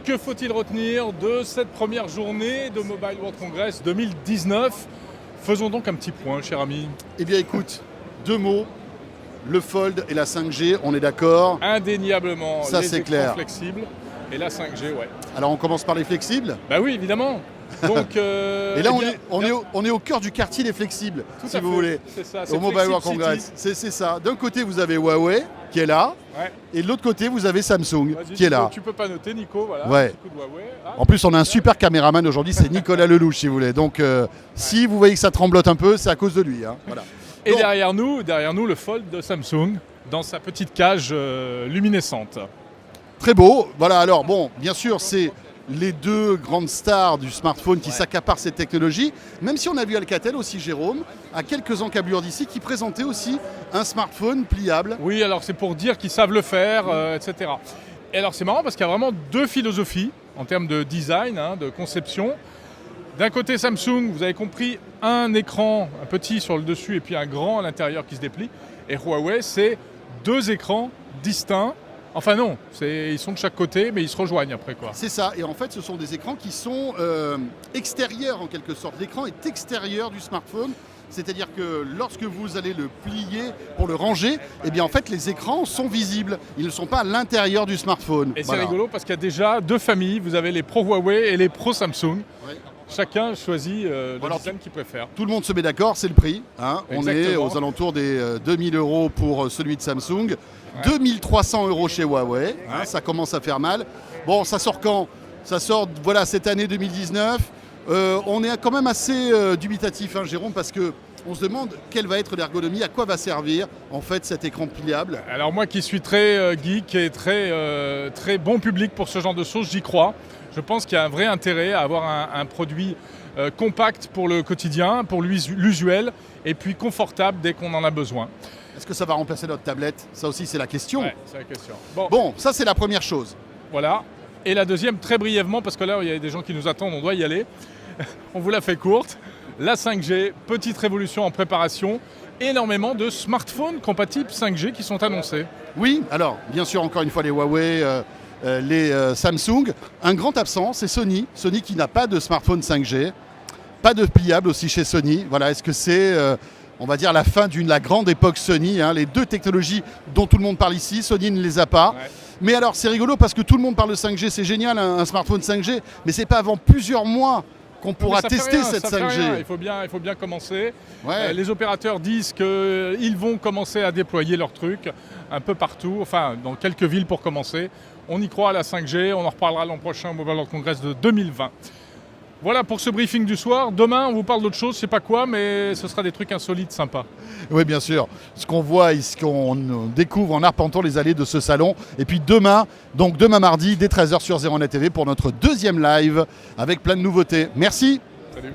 que faut-il retenir de cette première journée de Mobile World Congress 2019 ? Faisons donc un petit point, cher ami. Eh bien écoute, 2 mots, le Fold et la 5G, on est d'accord ? Indéniablement, ça, les c'est écrans clair. flexibles et la 5G, ouais. Alors on commence par les flexibles. Bah oui, évidemment. Donc, et là, on est au cœur du quartier des flexibles, Tout si à vous fait. voulez. C'est ça, Au c'est Mobile World Flexi Congress. City. C'est ça. D'un côté, vous avez Huawei qui est là, Ouais. et de l'autre côté, vous avez Samsung Vas-y, qui est là. Tu peux pas noter, Nico, voilà. Ouais. Un petit coup de Huawei. Ah, En plus, on a un super caméraman aujourd'hui, c'est Nicolas Lelouch, si vous voulez. Donc, si vous voyez que ça tremblote un peu, c'est à cause de lui. Hein. Voilà. Et Donc, derrière nous, le Fold de Samsung dans sa petite cage luminescente. très beau. Voilà, alors bon, bien sûr, c'est les 2 grandes stars du smartphone qui s'accaparent cette technologie, même si on a vu Alcatel aussi, Jérôme, à quelques encablures d'ici, qui présentait aussi un smartphone pliable. Oui, alors c'est pour dire qu'ils savent le faire, etc. Et alors c'est marrant parce qu'il y a vraiment 2 philosophies en termes de design, de conception. D'un côté Samsung, vous avez compris, un écran, un petit sur le dessus et puis un grand à l'intérieur qui se déplie. Et Huawei, c'est 2 écrans distincts. Enfin non, ils sont de chaque côté, mais ils se rejoignent après, quoi. C'est ça, et en fait ce sont des écrans qui sont extérieurs en quelque sorte. L'écran est extérieur du smartphone, c'est-à-dire que lorsque vous allez le plier pour le ranger, eh bien en fait les écrans sont visibles, ils ne sont pas à l'intérieur du smartphone. Et Voilà. c'est rigolo parce qu'il y a déjà 2 familles, vous avez les pro Huawei et les pro Samsung. Ouais. Chacun choisit le Alors, design qu'il préfère. Tout le monde se met d'accord, c'est le prix. Hein. On est Exactement. aux alentours des 2000 € pour celui de Samsung, 2300 € chez Huawei, hein, ça commence à faire mal. Bon, ça sort quand ? Ça sort voilà, cette année 2019. On est quand même assez dubitatif, hein, Jérôme, parce qu'on se demande quelle va être l'ergonomie, à quoi va servir en fait cet écran pliable. Alors moi qui suis très geek et très bon public pour ce genre de choses, j'y crois. Je pense qu'il y a un vrai intérêt à avoir un produit compact pour le quotidien, pour l'usuel, et puis confortable dès qu'on en a besoin. Est-ce que ça va remplacer notre tablette ? Ça aussi, c'est la question. Ouais, c'est la question. Bon, ça, c'est la première chose. Voilà. Et la deuxième, très brièvement, parce que là, il y a des gens qui nous attendent, on doit y aller. On vous la fait courte. La 5G, petite révolution en préparation. Énormément de smartphones compatibles 5G qui sont annoncés. Oui, alors, bien sûr, encore une fois, les Huawei, les Samsung. Un grand absent, c'est Sony. Sony qui n'a pas de smartphone 5G. Pas de pliable aussi chez Sony. Voilà, est-ce que c'est, on va dire, la fin de la grande époque Sony, hein, les 2 technologies dont tout le monde parle ici, Sony ne les a pas. Ouais. Mais alors, c'est rigolo parce que tout le monde parle de 5G, c'est génial, un smartphone 5G, mais c'est pas avant plusieurs mois qu'on pourra tester cette 5G. Il faut bien commencer. Ouais. Les opérateurs disent qu'ils vont commencer à déployer leurs trucs un peu partout, enfin dans quelques villes pour commencer. On y croit à la 5G, on en reparlera l'an prochain au Mobile World Congress de 2020. Voilà pour ce briefing du soir. Demain, on vous parle d'autre chose, je sais pas quoi, mais ce sera des trucs insolites, sympas. Oui, bien sûr. Ce qu'on voit et ce qu'on découvre en arpentant les allées de ce salon. Et puis demain mardi, dès 13h sur 01net TV pour notre 2e live avec plein de nouveautés. Merci. Salut.